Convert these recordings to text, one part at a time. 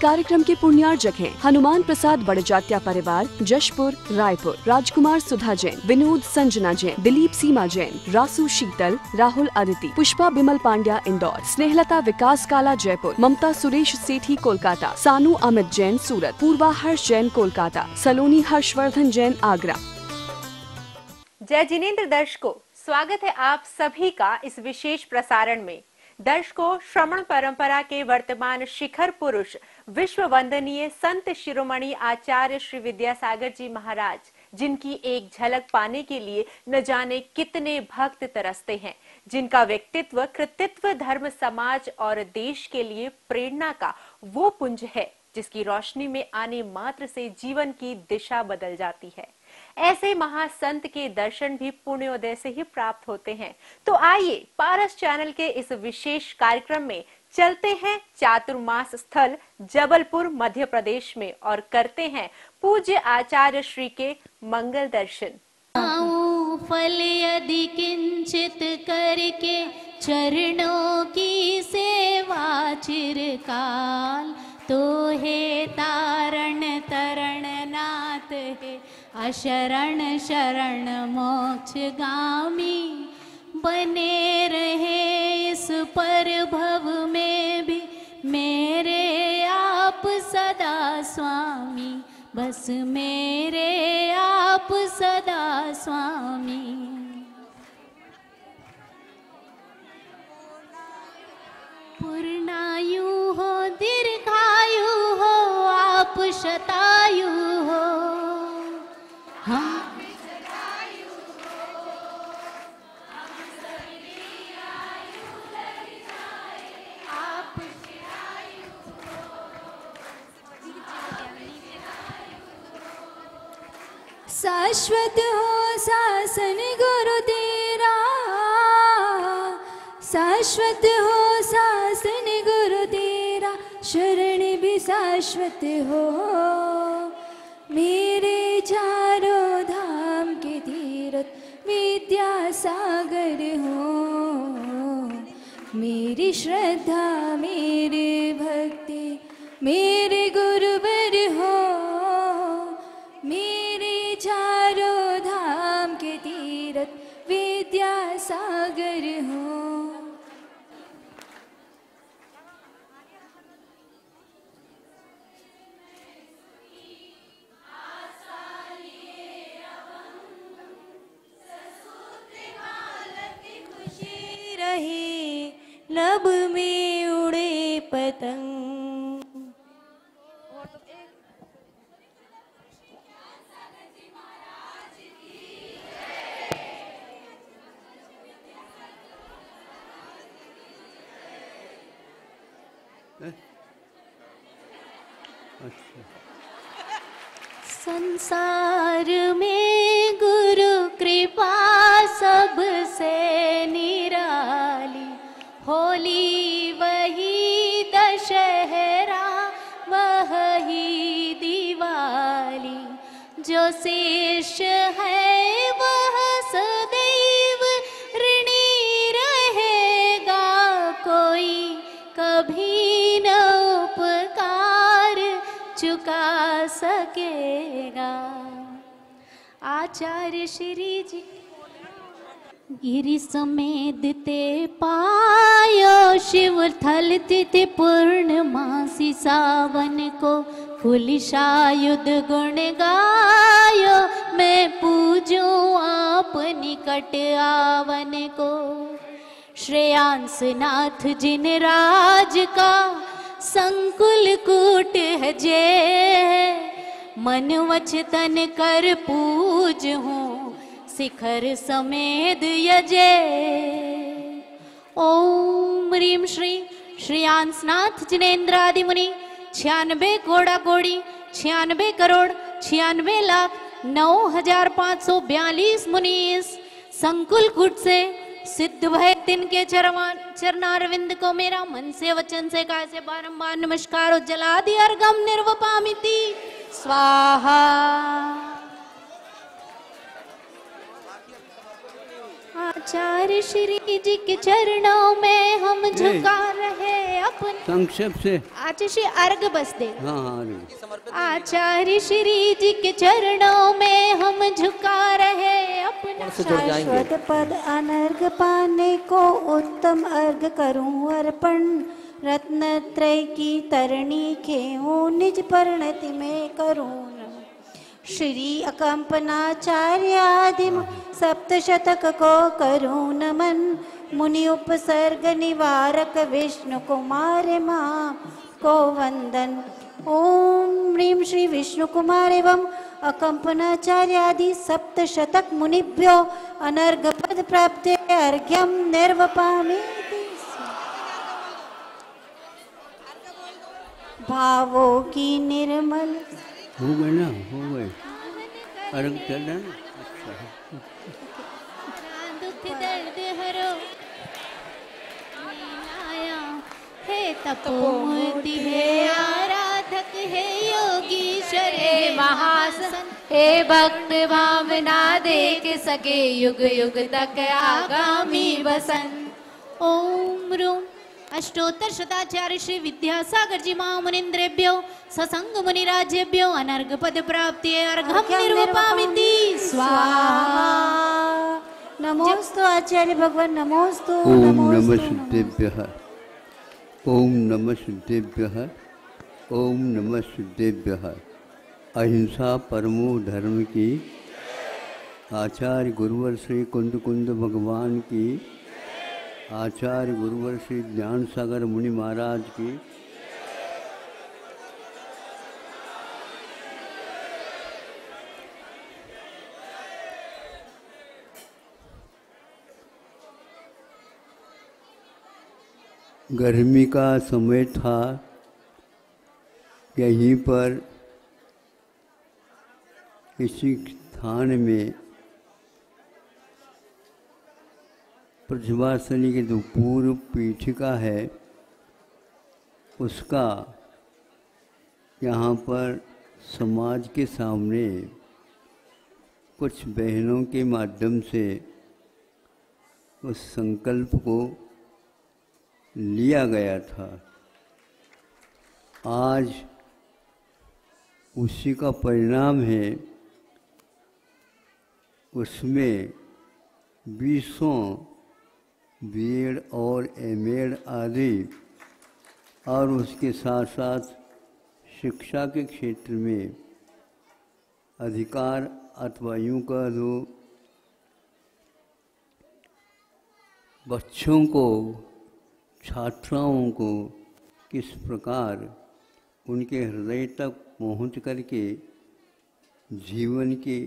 कार्यक्रम के पुण्यार्जक हैं हनुमान प्रसाद बड़जात्या परिवार, जशपुर, रायपुर, राजकुमार सुधा जैन, विनोद संजना जैन, दिलीप सीमा जैन, रासू शीतल, राहुल अदिति, पुष्पा बिमल पांड्या इंदौर, स्नेहलता विकास काला जयपुर, ममता सुरेश सेठी कोलकाता, सानू अमित जैन सूरत, पूर्वा हर्ष जैन कोलकाता, सलोनी हर्षवर्धन जैन आगरा। जय जिनेंद्र दर्शकों, स्वागत है आप सभी का इस विशेष प्रसारण में। दर्शकों, श्रमण परंपरा के वर्तमान शिखर पुरुष विश्व वंदनीय संत शिरोमणि आचार्य श्री विद्यासागर जी महाराज, जिनकी एक झलक पाने के लिए न जाने कितने भक्त तरसते हैं, जिनका व्यक्तित्व, कृतित्व धर्म, समाज और देश के लिए प्रेरणा का वो पुंज है जिसकी रोशनी में आने मात्र से जीवन की दिशा बदल जाती है। ऐसे महासंत के दर्शन भी पुण्योदय से ही प्राप्त होते हैं। तो आइए पारस चैनल के इस विशेष कार्यक्रम में चलते हैं चातुर्मास स्थल जबलपुर मध्य प्रदेश में और करते हैं पूज्य आचार्य श्री के मंगल दर्शन। फल यदि किंचित करके चरणों की सेवा चिरकाल, तो हे तारण तरण नाथ है अशरण शरण मोक्ष गामी। बने रहे इस परभव में भी मेरे आप सदा स्वामी, बस मेरे आप सदा स्वामी। पूर्णायु हो दीर्घायु हो आप शतायु हो, हम शाश्वत हो शासन गुरु तेरा, शाश्वत हो शासन गुरु तेरा, शरण भी शाश्वत हो। मेरे चारों धाम के तीर्थ विद्यासागर हो, मेरी श्रद्धा मेरी भक्ति मेरे गुरुवर हो। मेरे चारों धाम के तीर्थ विद्यासागर हो। रहे लब में उड़े पतंग, संसार में गुरु कृपा सबसे निराली, होली वही दशहरा वही दिवाली, जो शेष है वह सदैव ऋणी रहेगा, कोई कभी न उपकार चुका सकेगा। आचार्य श्री जी गिरि समेत ते पायो, शिव थल तिथि पूर्णमासी सावन को, कुलिशायुध गुण गायो, मैं पूजूं आप निकट आवन को। श्रेयांस नाथ जिन राज का संकुल कूट है जे, मन वच तन कर पूज हूँ शिखर समेत यजे। ओम ह्रीम श्री श्रेयांसनाथ जिनेन्द्र आदि मुनि 96 कोड़ा कोड़ी 96 करोड़ 96 लाख 9,542 मुनि इस संकुल कूट से सिद्ध भय तिनके चरणारविंद को मेरा मन से वचन से काय से बारंबार नमस्कार जलादि अर्घम निर्वपामिति स्वाहा। आचार्य श्री जी के चरणों में हम झुका रहे अपन। संक्षेप से आचार्य श्री अर्घ बस दे। हाँ हाँ आचार्य श्री जी के चरणों में हम झुका रहे अपना। शाश्वत पद अनर्घ पाने को उत्तम अर्घ करूं अर्पण। रत्नत्रय की तरणी खेऊं निज परिणति में करूं नमन। श्री अकंपनाचार्य आदिम सप्तशतक को करूं नमन। मुनि उपसर्ग निवारक विष्णु कुमार मां को वंदन। ओम ह्रीं श्री विष्णु कुमार एवं अकंपनाचार्य आदि सप्तशतक मुनिभ्यो अनर्घ पद प्राप्ते अर्घ्यम निर्वपामि। भावों की निर्मल हो गए ना, हो गए। अर्घ चढ़ा ना। दुख दर्द हरो आया हे तपोमूर्ति हे आराधक हे योगीश्वर हे महासन हे भक्त भावना देख सके युग युग तक आगामी वसन। ओम रूम अष्टोत्तर शताचार्य श्री विद्यासागर जी महामुनिन्द्रेभ्यो ससंग मुनिराजेभ्यो अनर्घ पद प्राप्ति अर्घम निर्वपामिति स्वाहा। नमोस्तु आचार्य भगवान नमोस्तु। ओम नमः शुद्धेभ्यः ओम नमः शुद्धेभ्यः ओम नमः शुद्धेभ्यः। अहिंसा परमो धर्म की। आचार्य गुरुवर श्री कुंद कुंद भगवान की। आचार्य गुरुवर श्री ज्ञान सागर मुनि महाराज की। गर्मी का समय था। यहीं पर इसी स्थान में प्रतिभासनी की जो पूर्व पीठिका है उसका यहाँ पर समाज के सामने कुछ बहनों के माध्यम से उस संकल्प को लिया गया था। आज उसी का परिणाम है। उसमें 20 बीएड और एमएड आदि और उसके साथ साथ शिक्षा के क्षेत्र में अधिकार अथवा यूँ कह दो बच्चों को छात्राओं को किस प्रकार उनके हृदय तक पहुँच करके जीवन की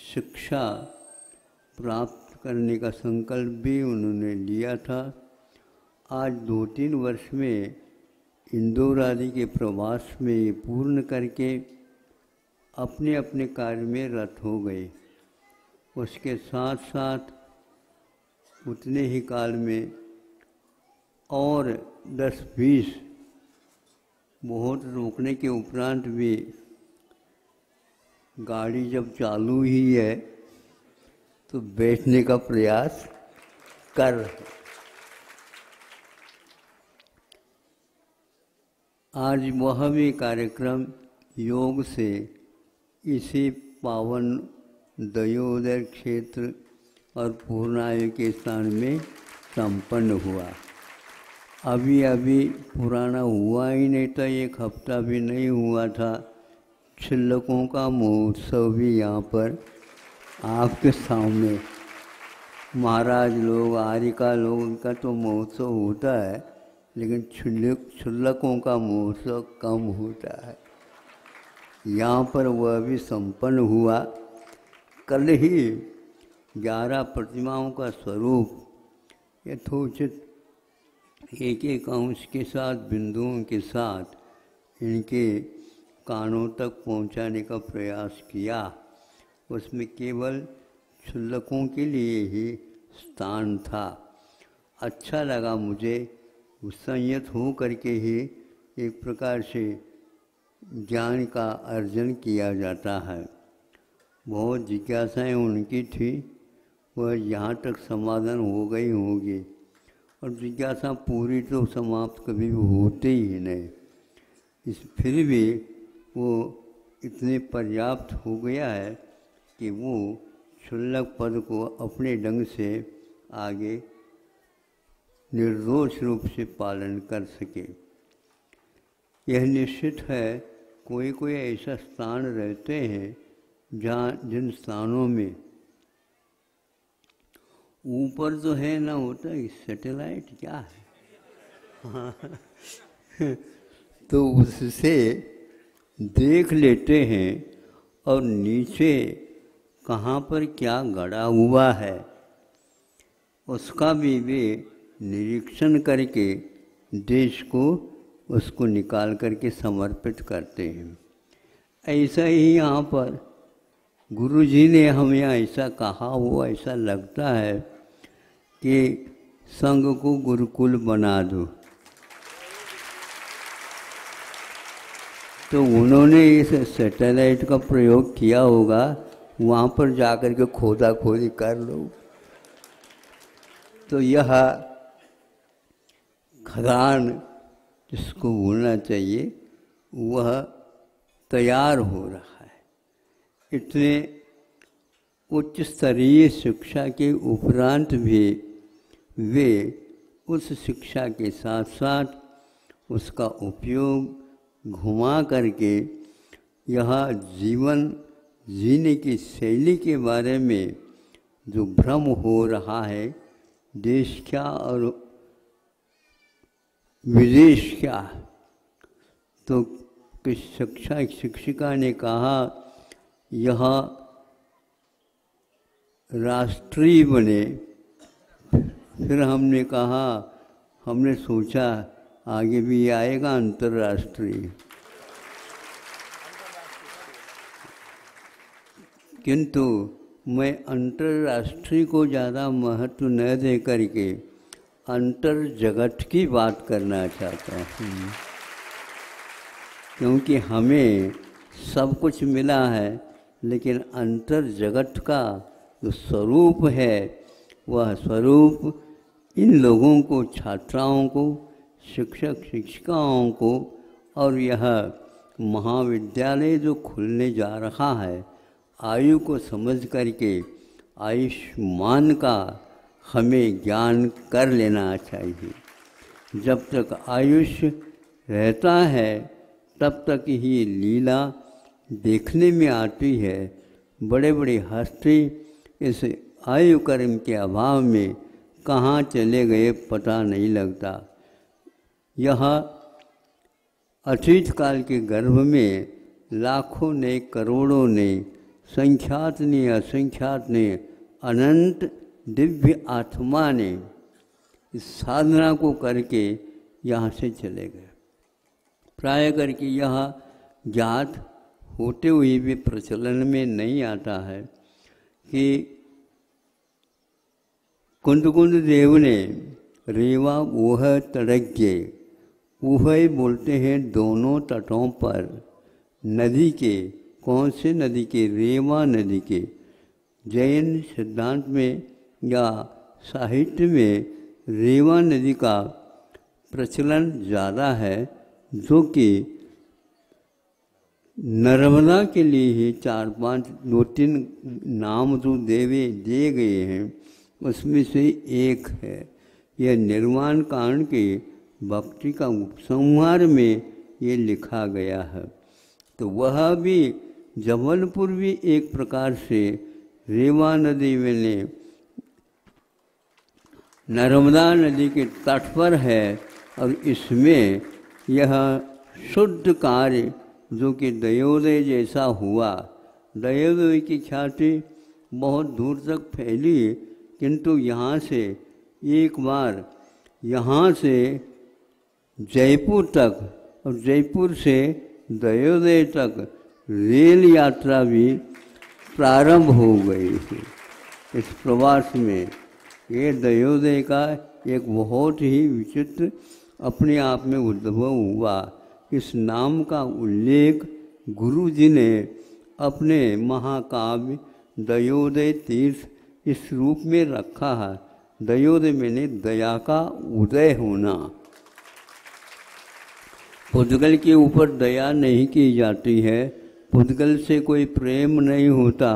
शिक्षा प्राप्त करने का संकल्प भी उन्होंने लिया था। आज 2-3 वर्ष में इंदौर आदि के प्रवास में ये पूर्ण करके अपने अपने कार्य में रत हो गए। उसके साथ साथ उतने ही काल में और 10-20 बहुत रोकने के उपरांत भी गाड़ी जब चालू ही है तो बैठने का प्रयास कर रहे। आज वह भी कार्यक्रम योग से इसी पावन दयोदय क्षेत्र और पूर्णायु के स्थान में संपन्न हुआ। अभी अभी पुराना हुआ ही नहीं था, 1 हफ्ता भी नहीं हुआ था। छिल्लकों का महोत्सव भी यहाँ पर आपके सामने महाराज लोग आर्यका लोग उनका तो महोत्सव होता है, लेकिन क्षुल्लकों का महोत्सव कम होता है। यहाँ पर वह भी संपन्न हुआ। कल ही 11 प्रतिमाओं का स्वरूप यथोचित एक अंश के साथ बिंदुओं के साथ इनके कानों तक पहुँचाने का प्रयास किया। उसमें केवल क्षुल्लकों के लिए ही स्थान था। अच्छा लगा मुझे। संयत हो करके ही एक प्रकार से ज्ञान का अर्जन किया जाता है। बहुत जिज्ञासाएं उनकी थी, वह यहाँ तक समाधान हो गई होगी, और जिज्ञासा पूरी तो समाप्त कभी भी होते ही नहीं। फिर भी वो इतने पर्याप्त हो गया है कि वो क्षुल्लक पद को अपने ढंग से आगे निर्दोष रूप से पालन कर सके। यह निश्चित है कोई कोई ऐसा स्थान रहते हैं जहाँ जिन स्थानों में ऊपर तो है ना होता है सैटेलाइट क्या है तो उससे देख लेते हैं और नीचे कहाँ पर क्या गड़ा हुआ है उसका भी वे निरीक्षण करके देश को उसको निकाल करके समर्पित करते हैं। ऐसा ही यहाँ पर गुरु जी ने हमें ऐसा कहा हुआ ऐसा लगता है कि संघ को गुरुकुल बना दो, तो उन्होंने इस सैटेलाइट का प्रयोग किया होगा, वहाँ पर जाकर के खोदा खोदी कर लो। तो यह खदान जिसको होना चाहिए वह तैयार हो रहा है। इतने उच्च स्तरीय शिक्षा के उपरांत भी वे उस शिक्षा के साथ साथ उसका उपयोग घुमा करके यह जीवन जीने की शैली के बारे में जो भ्रम हो रहा है, देश क्या और विदेश क्या, तो किस शिक्षिका ने कहा यह राष्ट्रीय बने। फिर हमने कहा, हमने सोचा आगे भी आएगा अंतर्राष्ट्रीय, किंतु मैं अंतर्राष्ट्रीय को ज़्यादा महत्व न दे करके अंतर जगत की बात करना चाहता हूँ, क्योंकि हमें सब कुछ मिला है लेकिन अंतर जगत का जो स्वरूप है वह स्वरूप इन लोगों को, छात्राओं को, शिक्षक शिक्षिकाओं को और यह महाविद्यालय जो खुलने जा रहा है, आयु को समझ करके आयुष्मान का हमें ज्ञान कर लेना चाहिए। जब तक आयुष्य रहता है तब तक ही लीला देखने में आती है। बड़े बड़े हस्ती इस आयु कर्म के अभाव में कहाँ चले गए पता नहीं लगता। यह अतीत काल के गर्भ में लाखों ने, करोड़ों ने, संख्यात ने, असंख्यात ने, अनंत दिव्य आत्मा ने इस साधना को करके यहाँ से चले गए। प्राय करके यह ज्ञात होते हुए भी प्रचलन में नहीं आता है कि कुंद देव ने रेवा ऊह तड़ग्ये, ऊह बोलते हैं दोनों तटों पर नदी के, कौन से नदी के, रेवा नदी के। जैन सिद्धांत में या साहित्य में रेवा नदी का प्रचलन ज़्यादा है, जो कि नर्मदा के लिए ही 2-3 नाम जो दिए गए हैं उसमें से एक है। यह निर्वाण कांड के भक्ति का उपसंहार में ये लिखा गया है। तो वह भी जबलपुर भी एक प्रकार से रेवा नदी में नर्मदा नदी के तट पर है, और इसमें यह शुद्ध कार्य जो कि दयोदय जैसा हुआ, दयोदय की ख्याति बहुत दूर तक फैली, किंतु यहाँ से एक बार यहाँ से जयपुर तक और जयपुर से दयोदय तक रेल यात्रा भी प्रारंभ हो गई थी। इस प्रवास में ये दयोदय का एक बहुत ही विचित्र अपने आप में उद्भव हुआ। इस नाम का उल्लेख गुरु जी ने अपने महाकाव्य दयोदय तीर्थ इस रूप में रखा है। दयोदय मैंने दया का उदय होना। पुद्गल के ऊपर दया नहीं की जाती है, पुद्गल से कोई प्रेम नहीं होता।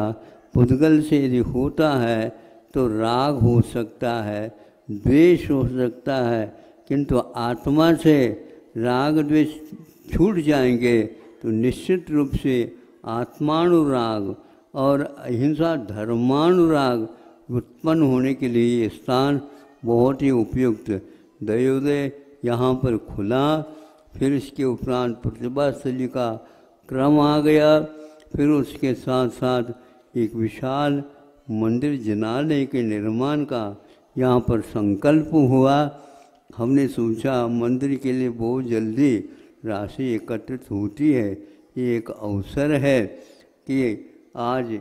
पुद्गल से यदि होता है तो राग हो सकता है, द्वेष हो सकता है, किंतु आत्मा से राग द्वेष छूट जाएंगे तो निश्चित रूप से आत्मानुराग और अहिंसा धर्मानुराग उत्पन्न होने के लिए ये स्थान बहुत ही उपयुक्त। दयोदय यहाँ पर खुला, फिर इसके उपरांत प्रतिभास्थली का क्रम आ गया, फिर उसके साथ साथ एक विशाल मंदिर जिनालय के निर्माण का यहाँ पर संकल्प हुआ। हमने सोचा मंदिर के लिए बहुत जल्दी राशि एकत्रित होती है, ये एक अवसर है कि आज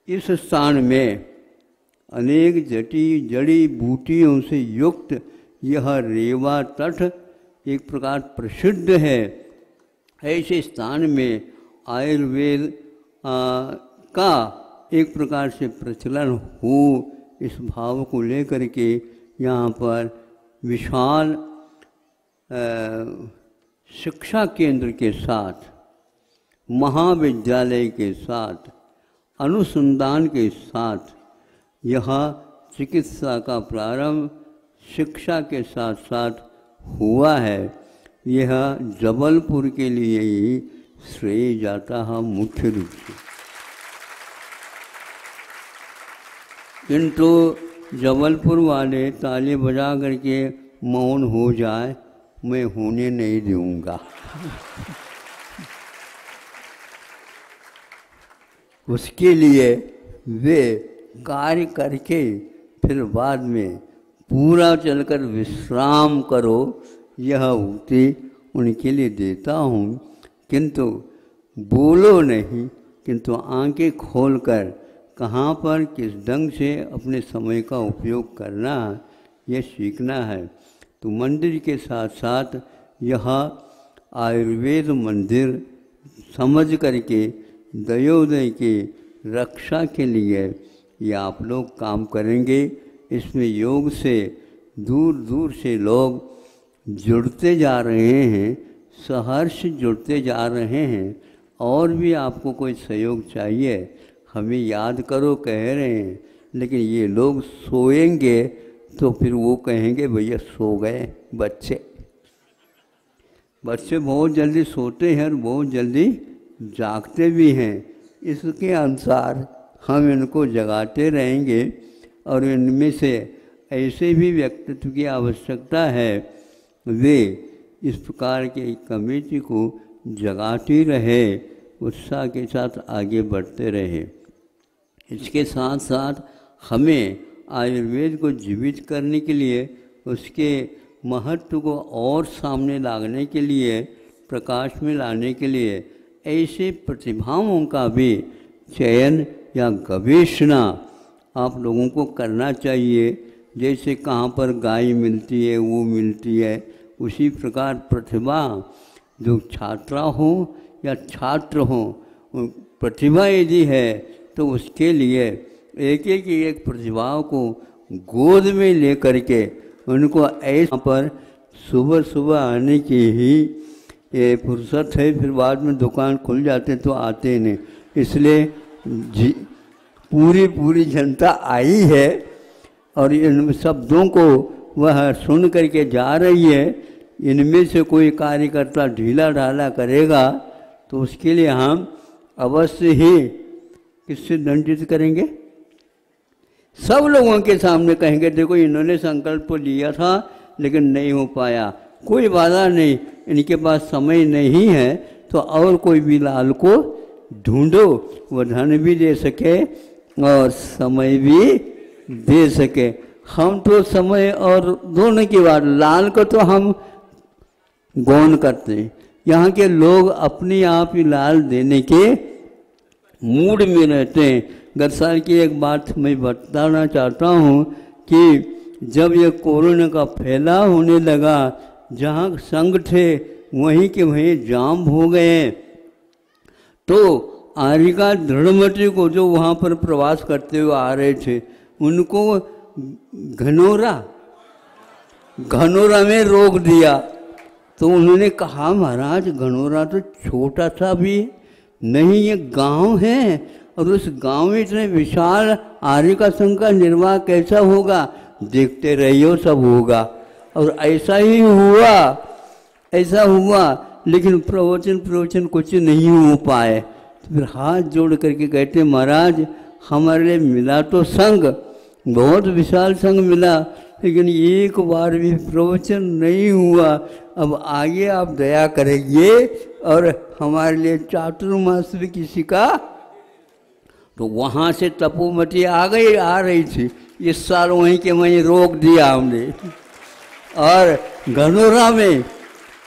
इस स्थान में अनेक जड़ी बूटियों से युक्त यह रेवा तट एक प्रकार प्रसिद्ध है। ऐसे स्थान में आयुर्वेद का एक प्रकार से प्रचलन हो, इस भाव को लेकर के यहाँ पर विशाल शिक्षा केंद्र के साथ, महाविद्यालय के साथ, अनुसंधान के साथ यहाँ चिकित्सा का प्रारंभ शिक्षा के साथ साथ हुआ है। यह जबलपुर के लिए ही श्रेय जाता है मुख्य रूप से, किंतु जबलपुर वाले ताली बजा करके मौन हो जाए, मैं होने नहीं दूंगा। उसके लिए वे कार्य करके फिर बाद में पूरा चलकर विश्राम करो, यह उक्ति उनके लिए देता हूँ। किंतु बोलो नहीं, किंतु आंखें खोलकर कहाँ पर किस ढंग से अपने समय का उपयोग करना है यह सीखना है। तो मंदिर के साथ साथ यह आयुर्वेद मंदिर समझ करके दयोदय की रक्षा के लिए ये आप लोग काम करेंगे। इसमें योग से दूर दूर से लोग जुड़ते जा रहे हैं, सहर्ष जुड़ते जा रहे हैं। और भी आपको कोई सहयोग चाहिए हमें याद करो कह रहे हैं, लेकिन ये लोग सोएंगे तो फिर वो कहेंगे भैया सो गए बच्चे। बच्चे बहुत जल्दी सोते हैं और बहुत जल्दी जागते भी हैं। इसके अनुसार हम इनको जगाते रहेंगे और इनमें से ऐसे भी व्यक्तित्व की आवश्यकता है वे इस प्रकार के कमेटी को जगाती रहे, उत्साह के साथ आगे बढ़ते रहे। इसके साथ साथ हमें आयुर्वेद को जीवित करने के लिए, उसके महत्व को और सामने लाने के लिए, प्रकाश में लाने के लिए ऐसे प्रतिभाओं का भी चयन या गवेषणा आप लोगों को करना चाहिए। जैसे कहाँ पर गाय मिलती है वो मिलती है, उसी प्रकार प्रतिभा जो छात्रा हो या छात्र हो, प्रतिभा यदि है तो उसके लिए एक प्रतिभाओं को गोद में लेकर के उनको ऐसा पर सुबह सुबह आने की ही ये फुर्सत है, फिर बाद में दुकान खुल जाते तो आते नहीं। इसलिए पूरी जनता आई है और इन शब्दों को वह सुन करके जा रही है। इनमें से कोई कार्यकर्ता ढीला ढाला करेगा तो उसके लिए हम अवश्य ही किससे दंडित करेंगे? सब लोगों के सामने कहेंगे देखो इन्होंने संकल्प लिया था लेकिन नहीं हो पाया, कोई बाधा नहीं, इनके पास समय नहीं है तो और कोई भी लाल को ढूंढो, वह धन भी दे सके और समय भी दे सके। हम तो समय और दोनों की बात, लाल को तो हम गौन करते हैं। यहाँ के लोग अपने आप ही लाल देने के मूड में रहते हैं। गत साल की एक बात मैं बताना चाहता हूँ कि जब ये कोरोना का फैलाव होने लगा, जहाँ संघ थे वहीं के वहीं जाम हो गए, तो आरिका दृढ़मती को जो वहाँ पर प्रवास करते हुए आ रहे थे उनको घनौरा में रोक दिया। तो उन्होंने कहा महाराज घनौरा तो छोटा सा भी नहीं, ये गांव है और उस गांव में इतने विशाल आर्य का संघ का निर्वाह कैसा होगा, देखते रहियो सब होगा। और ऐसा ही हुआ, ऐसा हुआ, लेकिन प्रवचन कुछ नहीं हो पाए। तो फिर हाथ जोड़ करके कहते महाराज हमारे लिए मिला तो संघ, बहुत विशाल संघ मिला, लेकिन एक बार भी प्रवचन नहीं हुआ। अब आगे आप दया करेंगे और हमारे लिए चातुर्मास भी किसी का। तो वहाँ से तपोमती आ रही थी, इस साल वहीं के वहीं रोक दिया हमने। और घनौरा में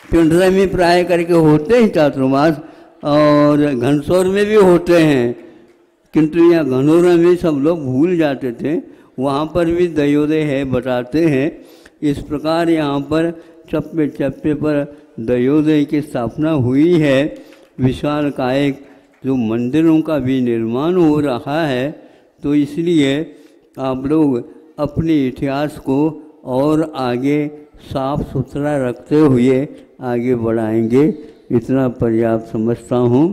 पिंडरा में प्राय करके होते हैं चातुर्मास, और घनसौर में भी होते हैं, किंतु यहाँ घनौरा में सब लोग भूल जाते थे। वहाँ पर भी दयोदय है बताते हैं। इस प्रकार यहाँ पर चप्पे चप्पे पर दयोदय की स्थापना हुई है। विशाल कायक जो मंदिरों का भी निर्माण हो रहा है। तो इसलिए आप लोग अपने इतिहास को और आगे साफ सुथरा रखते हुए आगे बढ़ाएंगे, इतना पर्याप्त समझता हूँ।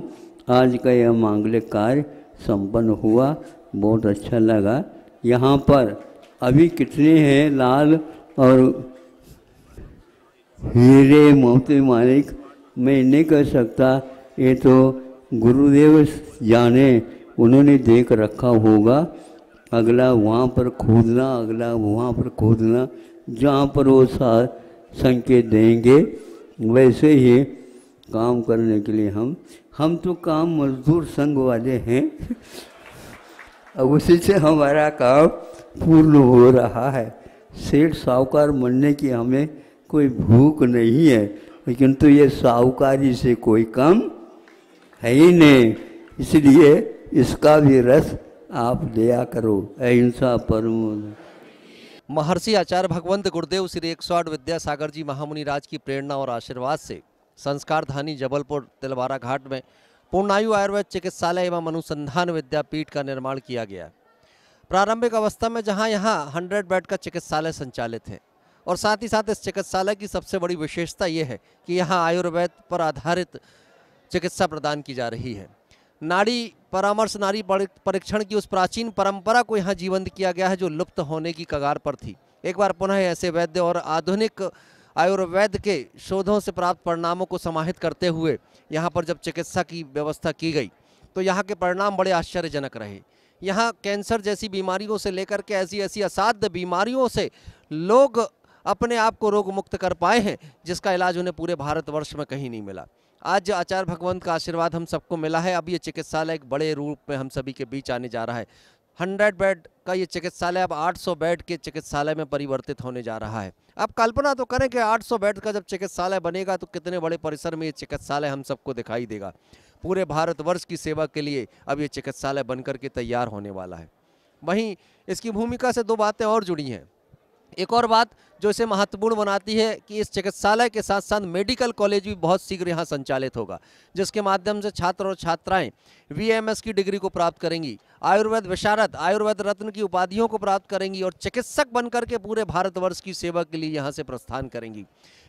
आज का यह मांगलिक कार्य संपन्न हुआ, बहुत अच्छा लगा। यहाँ पर अभी कितने हैं लाल और हीरे मोती मालिक, मैं नहीं कर सकता, ये तो गुरुदेव जाने, उन्होंने देख रखा होगा। अगला वहाँ पर खोदना, अगला वहाँ पर खोदना, जहाँ पर वो संकेत देंगे वैसे ही काम करने के लिए हम तो काम मजदूर संघ वाले हैं। अब उसी से हमारा काम पूर्ण हो रहा है। सेठ साहूकार बनने की हमें कोई भूख नहीं है, लेकिन तो ये साहूकारी से कोई कम है ही नहीं। इसलिए इसका भी रस आप लिया करो। अहिंसा परमो। महर्षि आचार्य भगवंत गुरुदेव श्री 108 विद्यासागर जी महामुनि राज की प्रेरणा और आशीर्वाद से संस्कार धानी जबलपुर तिलवारा घाट में पूर्णायु आयुर्वेद चिकित्सालय एवं अनुसंधान विद्यापीठ का निर्माण किया गया। प्रारंभिक अवस्था में जहां यहां 100 बेड का चिकित्सालय संचालित है, और साथ ही साथ इस चिकित्सालय की सबसे बड़ी विशेषता ये है कि यहां आयुर्वेद पर आधारित चिकित्सा प्रदान की जा रही है। नाड़ी परामर्श, नाड़ी परीक्षण की उस प्राचीन परंपरा को यहाँ जीवंत किया गया है जो लुप्त होने की कगार पर थी। एक बार पुनः ऐसे वैद्य और आधुनिक आयुर्वेद के शोधों से प्राप्त परिणामों को समाहित करते हुए यहाँ पर जब चिकित्सा की व्यवस्था की गई तो यहाँ के परिणाम बड़े आश्चर्यजनक रहे। यहाँ कैंसर जैसी बीमारियों से लेकर के ऐसी ऐसी असाध्य बीमारियों से लोग अपने आप को रोग मुक्त कर पाए हैं जिसका इलाज उन्हें पूरे भारतवर्ष में कहीं नहीं मिला। आज आचार्य भगवंत का आशीर्वाद हम सबको मिला है। अब ये चिकित्सालय एक बड़े रूप में हम सभी के बीच आने जा रहा है। 100 बेड का ये चिकित्सालय अब 800 बेड के चिकित्सालय में परिवर्तित होने जा रहा है। अब कल्पना तो करें कि 800 बेड का जब चिकित्सालय बनेगा तो कितने बड़े परिसर में ये चिकित्सालय हम सबको दिखाई देगा। पूरे भारतवर्ष की सेवा के लिए अब ये चिकित्सालय बनकर के तैयार होने वाला है। वहीं इसकी भूमिका से 2 बातें और जुड़ी हैं। एक और बात जो इसे महत्वपूर्ण बनाती है कि इस चिकित्सालय के साथ साथ मेडिकल कॉलेज भी बहुत शीघ्र यहाँ संचालित होगा, जिसके माध्यम से छात्र और छात्राएं VMS की डिग्री को प्राप्त करेंगी, आयुर्वेद विशारद, आयुर्वेद रत्न की उपाधियों को प्राप्त करेंगी और चिकित्सक बनकर के पूरे भारतवर्ष की सेवा के लिए यहाँ से प्रस्थान करेंगी।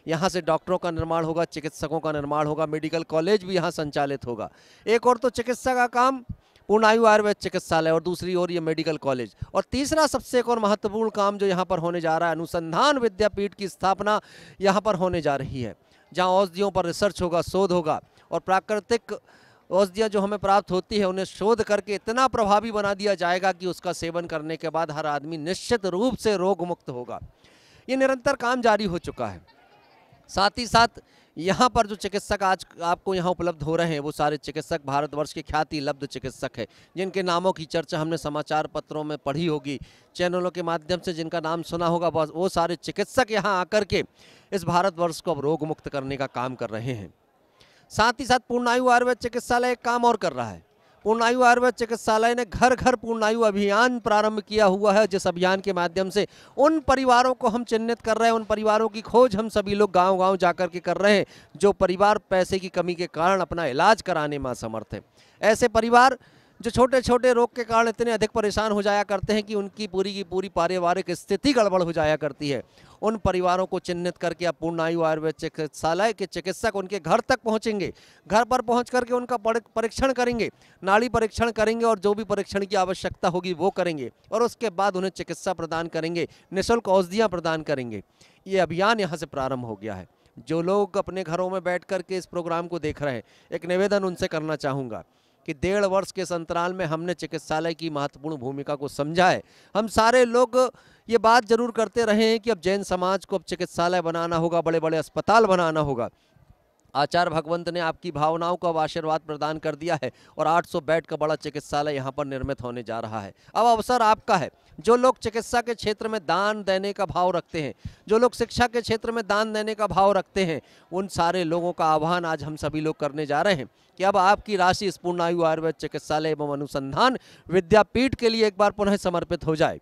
यहाँ से डॉक्टरों का निर्माण होगा, चिकित्सकों का निर्माण होगा, मेडिकल कॉलेज भी यहाँ संचालित होगा। एक और तो चिकित्सा का काम पूर्णायु आयुर्वेद चिकित्सालय और दूसरी ओर ये मेडिकल कॉलेज, और तीसरा सबसे एक और महत्वपूर्ण काम जो यहाँ पर होने जा रहा है, अनुसंधान विद्यापीठ की स्थापना यहाँ पर होने जा रही है, जहाँ औषधियों पर रिसर्च होगा, शोध होगा और प्राकृतिक औषधियाँ जो हमें प्राप्त होती है उन्हें शोध करके इतना प्रभावी बना दिया जाएगा कि उसका सेवन करने के बाद हर आदमी निश्चित रूप से रोग मुक्त होगा। ये निरंतर काम जारी हो चुका है। साथ ही साथ यहाँ पर जो चिकित्सक आज आपको यहाँ उपलब्ध हो रहे हैं वो सारे चिकित्सक भारतवर्ष के ख्याति लब्ध चिकित्सक हैं, जिनके नामों की चर्चा हमने समाचार पत्रों में पढ़ी होगी, चैनलों के माध्यम से जिनका नाम सुना होगा। वो सारे चिकित्सक यहाँ आकर के इस भारतवर्ष को अब रोग मुक्त करने का काम कर रहे हैं। साथ ही साथ पूर्णायु आयुर्वेद चिकित्सालय एक काम और कर रहा है। पूर्णायु आयुर्वेद चिकित्सालय ने घर घर पूर्णायु अभियान प्रारंभ किया हुआ है, जिस अभियान के माध्यम से उन परिवारों को हम चिन्हित कर रहे हैं, उन परिवारों की खोज हम सभी लोग गांव-गांव जाकर के कर रहे हैं जो परिवार पैसे की कमी के कारण अपना इलाज कराने में असमर्थ है। ऐसे परिवार जो छोटे छोटे रोग के कारण इतने अधिक परेशान हो जाया करते हैं कि उनकी पूरी की पूरी पारिवारिक स्थिति गड़बड़ हो जाया करती है, उन परिवारों को चिन्हित करके अब पूर्णायु आयुर्वेद चिकित्सालय के चिकित्सक उनके घर तक पहुंचेंगे, घर पर पहुंच करके उनका परीक्षण करेंगे, नाड़ी परीक्षण करेंगे और जो भी परीक्षण की आवश्यकता होगी वो करेंगे और उसके बाद उन्हें चिकित्सा प्रदान करेंगे, निःशुल्क औषधियाँ प्रदान करेंगे। ये अभियान यहाँ से प्रारंभ हो गया है। जो लोग अपने घरों में बैठ करके इस प्रोग्राम को देख रहे हैं, एक निवेदन उनसे करना चाहूँगा कि 1.5 वर्ष के अंतराल में हमने चिकित्सालय की महत्वपूर्ण भूमिका को समझा है। हम सारे लोग ये बात जरूर करते रहे हैं कि अब जैन समाज को अब चिकित्सालय बनाना होगा, बड़े बड़े अस्पताल बनाना होगा। आचार्य भगवंत ने आपकी भावनाओं को अब आशीर्वाद प्रदान कर दिया है और 800 बेड का बड़ा चिकित्सालय यहाँ पर निर्मित होने जा रहा है। अब अवसर आपका है। जो लोग चिकित्सा के क्षेत्र में दान देने का भाव रखते हैं, जो लोग शिक्षा के क्षेत्र में दान देने का भाव रखते हैं, उन सारे लोगों का आह्वान आज हम सभी लोग करने जा रहे हैं कि अब आपकी राशि इस पूर्णायु आयुर्वेद चिकित्सालय एवं अनुसंधान विद्यापीठ के लिए एक बार पुनः समर्पित हो जाए।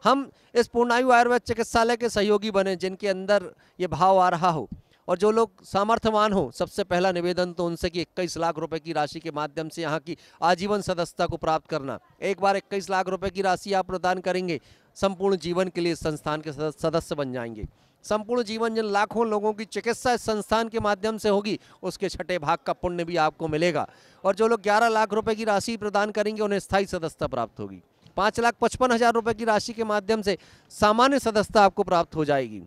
हम इस पूर्णायु आयुर्वेद चिकित्सालय के सहयोगी बने जिनके अंदर ये भाव आ रहा हो, और जो लोग सामर्थ्यवान हो, सबसे पहला निवेदन तो उनसे कि 21 लाख रुपए की राशि के माध्यम से यहाँ की आजीवन सदस्यता को प्राप्त करना। एक बार 21 लाख रुपए की राशि आप प्रदान करेंगे, संपूर्ण जीवन के लिए संस्थान के सदस्य बन जाएंगे। संपूर्ण जीवन जिन लाखों लोगों की चिकित्सा इस संस्थान के माध्यम से होगी, उसके 6ठे भाग का पुण्य भी आपको मिलेगा। और जो लोग 11 लाख रुपए की राशि प्रदान करेंगे, उन्हें स्थायी सदस्यता प्राप्त होगी। 5,55,000 रुपए की राशि के माध्यम से सामान्य सदस्यता आपको प्राप्त हो जाएगी।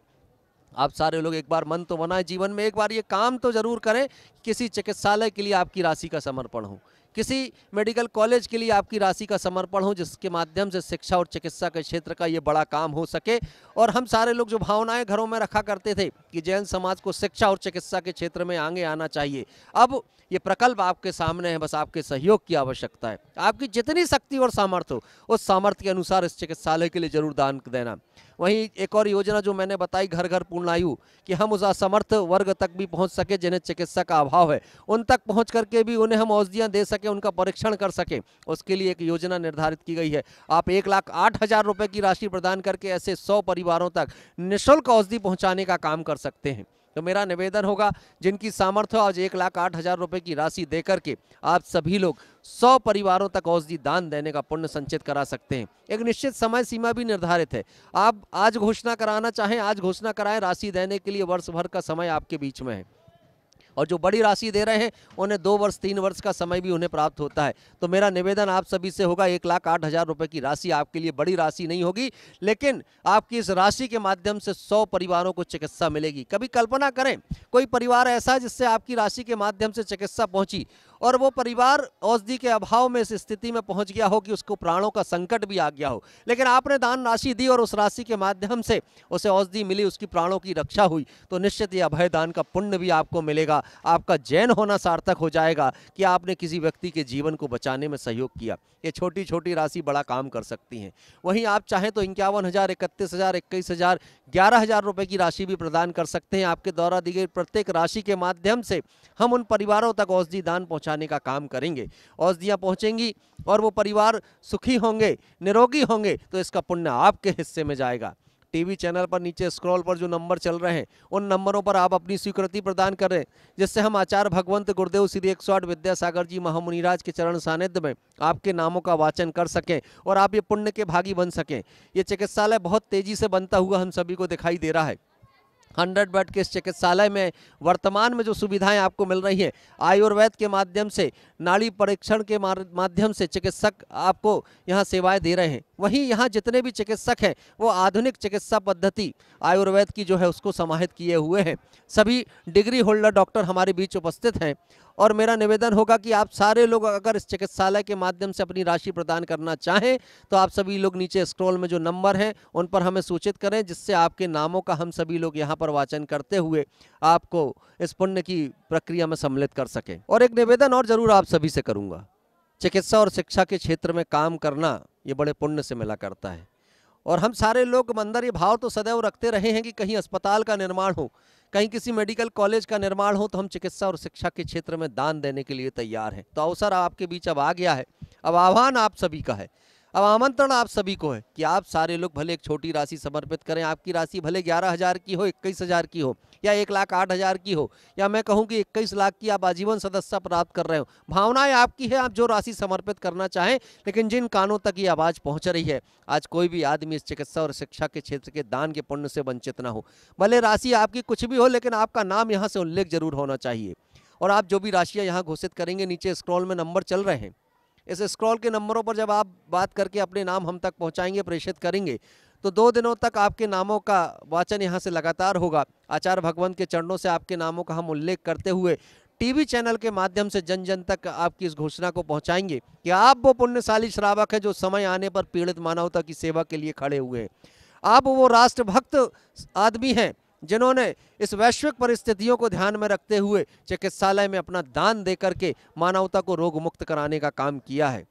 आप सारे लोग एक बार मन तो बनाए, जीवन में एक बार ये काम तो जरूर करें, किसी चिकित्सालय के लिए आपकी राशि का समर्पण हो, किसी मेडिकल कॉलेज के लिए आपकी राशि का समर्पण हो, जिसके माध्यम से शिक्षा और चिकित्सा के क्षेत्र का ये बड़ा काम हो सके। और हम सारे लोग जो भावनाएं घरों में रखा करते थे कि जैन समाज को शिक्षा और चिकित्सा के क्षेत्र में आगे आना चाहिए, अब ये प्रकल्प आपके सामने है। बस आपके सहयोग की आवश्यकता है। आपकी जितनी शक्ति और सामर्थ्य हो, उस सामर्थ्य के अनुसार इस चिकित्सालय के लिए जरूर दान देना। वहीं एक और योजना जो मैंने बताई, घर घर पूर्णायु, कि हम उस असमर्थ वर्ग तक भी पहुंच सके जिन्हें चिकित्सा का अभाव है, उन तक पहुंच करके भी उन्हें हम औषधियां दे सके, उनका परीक्षण कर सके, उसके लिए एक योजना निर्धारित की गई है। आप 1,08,000 रुपए की राशि प्रदान करके ऐसे 100 परिवारों तक निःशुल्क औषधि पहुंचाने का काम कर सकते हैं। तो मेरा निवेदन होगा, जिनकी सामर्थ्य आज 1,08,000 रुपए की राशि देकर के आप सभी लोग 100 परिवारों तक औषधि दान देने का पुण्य संचित करा सकते हैं। एक निश्चित समय सीमा भी निर्धारित है। आप आज घोषणा कराना चाहें, आज घोषणा कराएं। राशि देने के लिए वर्ष भर का समय आपके बीच में है, और जो बड़ी राशि दे रहे हैं उन्हें 2 वर्ष 3 वर्ष का समय भी उन्हें प्राप्त होता है। तो मेरा निवेदन आप सभी से होगा, 1,08,000 रुपए की राशि आपके लिए बड़ी राशि नहीं होगी, लेकिन आपकी इस राशि के माध्यम से 100 परिवारों को चिकित्सा मिलेगी। कभी कल्पना करें, कोई परिवार ऐसा जिससे आपकी राशि के माध्यम से चिकित्सा पहुंची और वो परिवार औषधि के अभाव में इस स्थिति में पहुंच गया हो कि उसको प्राणों का संकट भी आ गया हो, लेकिन आपने दान राशि दी और उस राशि के माध्यम से उसे औषधि मिली, उसकी प्राणों की रक्षा हुई, तो निश्चित ये अभय दान का पुण्य भी आपको मिलेगा। आपका जैन होना सार्थक हो जाएगा कि आपने किसी व्यक्ति के जीवन को बचाने में सहयोग किया। ये छोटी छोटी राशि बड़ा काम कर सकती हैं। वहीं आप चाहें तो 51,000, 31,000, 21,000, 11,000 रुपए की राशि भी प्रदान कर सकते हैं। आपके द्वारा दी गई प्रत्येक राशि के माध्यम से हम उन परिवारों तक औषधि दान पहुंचाने का काम करेंगे। औषधियां पहुंचेंगी और वो परिवार सुखी होंगे, निरोगी होंगे, तो इसका पुण्य आपके हिस्से में जाएगा। टीवी चैनल पर नीचे स्क्रॉल पर जो नंबर चल रहे हैं, उन नंबरों पर आप अपनी स्वीकृति प्रदान करें, जिससे हम आचार्य भगवंत गुरुदेव श्री 108 विद्यासागर जी महामुनिराज के चरण सानिध्य में आपके नामों का वाचन कर सकें और आप ये पुण्य के भागी बन सकें। ये चिकित्सालय बहुत तेजी से बनता हुआ हम सभी को दिखाई दे रहा है। 100 बेड के इस चिकित्सालय में वर्तमान में जो सुविधाएं आपको मिल रही हैं, आयुर्वेद के माध्यम से, नाड़ी परीक्षण के माध्यम से चिकित्सक आपको यहाँ सेवाएं दे रहे हैं। वहीं यहाँ जितने भी चिकित्सक हैं वो आधुनिक चिकित्सा पद्धति आयुर्वेद की जो है उसको समाहित किए हुए हैं। सभी डिग्री होल्डर डॉक्टर हमारे बीच उपस्थित हैं और मेरा निवेदन होगा कि आप सारे लोग अगर इस चिकित्सालय के माध्यम से अपनी राशि प्रदान करना चाहें तो आप सभी लोग नीचे स्क्रॉल में जो नंबर हैं उन पर हमें सूचित करें, जिससे आपके नामों का हम सभी लोग यहाँ पर वाचन करते हुए आपको इस पुण्य की प्रक्रिया में सम्मिलित कर सकें। और एक निवेदन और जरूर आप सभी से करूँगा, चिकित्सा और शिक्षा के क्षेत्र में काम करना ये बड़े पुण्य से मिला करता है और हम सारे लोग अंदर ये भाव तो सदैव रखते रहे हैं कि कहीं अस्पताल का निर्माण हो, कहीं किसी मेडिकल कॉलेज का निर्माण हो तो हम चिकित्सा और शिक्षा के क्षेत्र में दान देने के लिए तैयार हैं। तो अवसर आपके बीच अब आ गया है। अब आह्वान आप सभी का है, अब आमंत्रण आप सभी को है कि आप सारे लोग भले एक छोटी राशि समर्पित करें। आपकी राशि भले 11,000 की हो, 21,000 की हो, या 1,08,000 की हो, या मैं कहूं कि 21 लाख की आप आजीवन सदस्यता प्राप्त कर रहे हो। भावनाएं आपकी है, आप जो राशि समर्पित करना चाहें। लेकिन जिन कानों तक ये आवाज़ पहुंच रही है, आज कोई भी आदमी इस चिकित्सा और शिक्षा के क्षेत्र के दान के पुण्य से वंचित ना हो। भले राशि आपकी कुछ भी हो, लेकिन आपका नाम यहाँ से उल्लेख जरूर होना चाहिए। और आप जो भी राशियाँ यहाँ घोषित करेंगे, नीचे स्क्रॉल में नंबर चल रहे हैं, इस स्क्रॉल के नंबरों पर जब आप बात करके अपने नाम हम तक पहुंचाएंगे, प्रेषित करेंगे, तो 2 दिनों तक आपके नामों का वाचन यहां से लगातार होगा। आचार्य भगवंत के चरणों से आपके नामों का हम उल्लेख करते हुए टीवी चैनल के माध्यम से जन जन तक आपकी इस घोषणा को पहुंचाएंगे कि आप वो पुण्यशाली श्रावक है जो समय आने पर पीड़ित मानवता की सेवा के लिए खड़े हुए हैं। आप वो राष्ट्रभक्त आदमी हैं जिन्होंने इस वैश्विक परिस्थितियों को ध्यान में रखते हुए चिकित्सालय में अपना दान देकर के मानवता को रोग मुक्त कराने का काम किया है।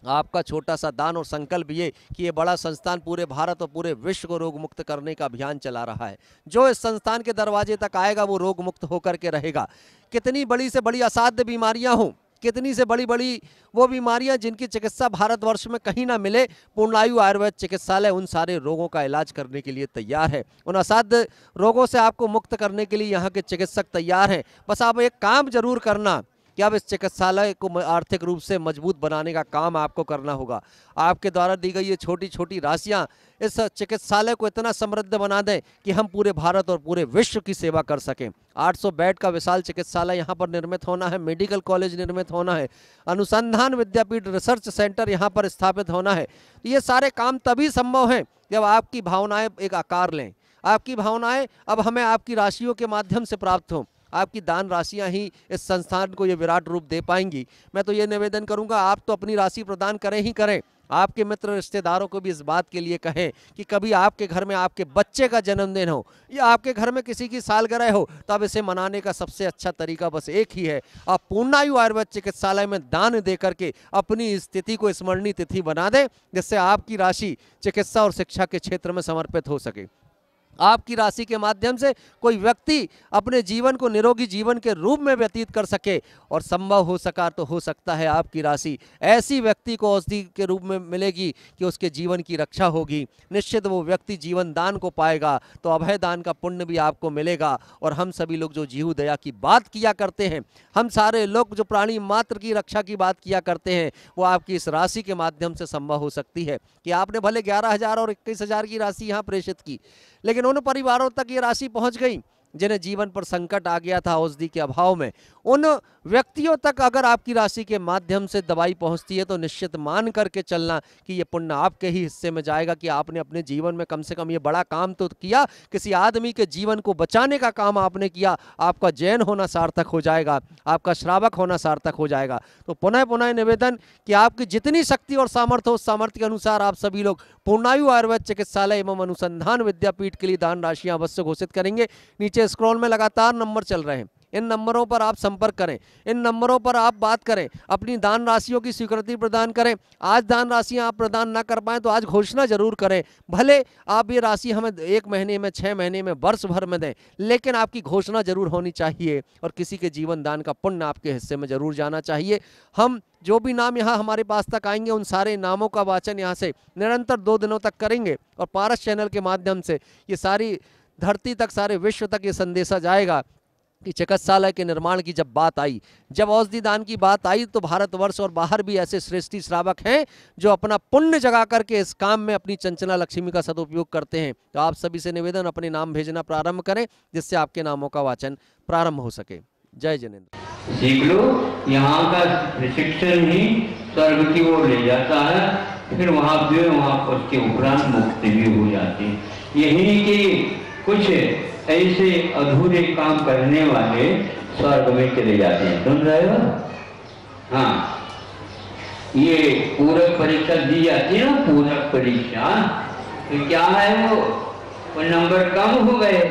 आपका छोटा सा दान और संकल्प ये कि ये बड़ा संस्थान पूरे भारत और पूरे विश्व को रोग मुक्त करने का अभियान चला रहा है। जो इस संस्थान के दरवाजे तक आएगा वो रोग मुक्त होकर के रहेगा। कितनी बड़ी से बड़ी असाध्य बीमारियां हों, कितनी से बड़ी बड़ी वो बीमारियां जिनकी चिकित्सा भारतवर्ष में कहीं ना मिले, पूर्णायु आयुर्वेद चिकित्सालय उन सारे रोगों का इलाज करने के लिए तैयार है। उन असाध्य रोगों से आपको मुक्त करने के लिए यहाँ के चिकित्सक तैयार हैं। बस आप एक काम जरूर करना कि अब इस चिकित्सालय को आर्थिक रूप से मजबूत बनाने का काम आपको करना होगा। आपके द्वारा दी गई ये छोटी छोटी राशियां इस चिकित्सालय को इतना समृद्ध बना दें कि हम पूरे भारत और पूरे विश्व की सेवा कर सकें। 800 बेड का विशाल चिकित्सालय यहाँ पर निर्मित होना है, मेडिकल कॉलेज निर्मित होना है, अनुसंधान विद्यापीठ रिसर्च सेंटर यहाँ पर स्थापित होना है। ये सारे काम तभी संभव हैं जब आपकी भावनाएं एक आकार लें। आपकी भावनाएं अब हमें आपकी राशियों के माध्यम से प्राप्त हों। आपकी दान राशियां ही इस संस्थान को ये विराट रूप दे पाएंगी। मैं तो ये निवेदन करूंगा, आप तो अपनी राशि प्रदान करें ही करें, आपके मित्र रिश्तेदारों को भी इस बात के लिए कहें कि कभी आपके घर में आपके बच्चे का जन्मदिन हो या आपके घर में किसी की सालगिरह हो, तब इसे मनाने का सबसे अच्छा तरीका बस एक ही है, आप पूर्णायु आयुर्वेद चिकित्सालय में दान दे करके अपनी स्थिति को स्मरणीय तिथि बना दें, जिससे आपकी राशि चिकित्सा और शिक्षा के क्षेत्र में समर्पित हो सके। आपकी राशि के माध्यम से कोई व्यक्ति अपने जीवन को निरोगी जीवन के रूप में व्यतीत कर सके, और संभव हो सका तो हो सकता है आपकी राशि ऐसी व्यक्ति को औषधि के रूप में मिलेगी कि उसके जीवन की रक्षा होगी। निश्चित वो व्यक्ति जीवन दान को पाएगा तो अभय दान का पुण्य भी आपको मिलेगा। और हम सभी लोग जो जीव दया की बात किया करते हैं, हम सारे लोग जो प्राणी मात्र की रक्षा की बात किया करते हैं, वो आपकी इस राशि के माध्यम से संभव हो सकती है। कि आपने भले 11,000 और 21,000 की राशि यहाँ प्रेषित की, लेकिन उन परिवारों तक ये राशि पहुंच गई जिन्हें जीवन पर संकट आ गया था औषधि के अभाव में। उन व्यक्तियों तक अगर आपकी राशि के माध्यम से दवाई पहुंचती है तो निश्चित मान करके चलना कि ये पुण्य आपके ही हिस्से में जाएगा, कि आपने अपने जीवन में कम से कम ये बड़ा काम तो किया, किसी आदमी के जीवन को बचाने का काम आपने किया। आपका जैन होना सार्थक हो जाएगा, आपका श्रावक होना सार्थक हो जाएगा। तो पुनः पुनः निवेदन कि आपकी जितनी शक्ति और सामर्थ्य हो, उस सामर्थ्य के अनुसार आप सभी लोग पूर्णायु आयुर्वेद चिकित्सालय एवं अनुसंधान विद्यापीठ के लिए दान राशियां अवश्य घोषित करेंगे। नीचे स्क्रॉल में लगातार नंबर चल रहे हैं, इन नंबरों पर आप संपर्क करें, इन नंबरों पर आप बात करें, अपनी दान राशियों की स्वीकृति प्रदान करें। आज दान राशियां आप प्रदान ना कर पाएं तो आज घोषणा जरूर करें। भले आप ये राशि हमें 1 महीने में, 6 महीने में, वर्ष भर में दें, लेकिन आपकी घोषणा जरूर होनी चाहिए और किसी के जीवन दान का पुण्य आपके हिस्से में जरूर जाना चाहिए। हम जो भी नाम यहाँ हमारे पास तक आएंगे उन सारे नामों का वाचन यहाँ से निरंतर 2 दिनों तक करेंगे और पारस चैनल के माध्यम से ये सारी धरती तक, सारे विश्व तक ये संदेशा जाएगा कि चिकित्सालय के निर्माण की जब बात आई, जब औषधि दान की बात आई, तो भारतवर्ष और बाहर भी ऐसे श्रेष्ठी श्रावक हैं जो अपना पुण्य जगा करके इस काम में अपनी चंचला लक्ष्मी का सदुपयोग करते हैं। तो आप सभी से निवेदन, अपने नाम भेजना प्रारंभ करें जिससे आपके नामों का वाचन प्रारंभ हो सके। जय जिनेंद्र। सीख लो, यहाँ का प्रशिक्षण ही स्वर्ग की ओर ले जाता है, फिर वहाँ उसके उपरांत मुक्ति भी हो जाती है। यही कि कुछ ऐसे अधूरे काम करने वाले स्वर्ग में चले जाते हैं। सुन रहे हो? हाँ, ये पूरक परीक्षा दी जाती है ना, पूरक परीक्षा, तो क्या है वो नंबर कम हो गए।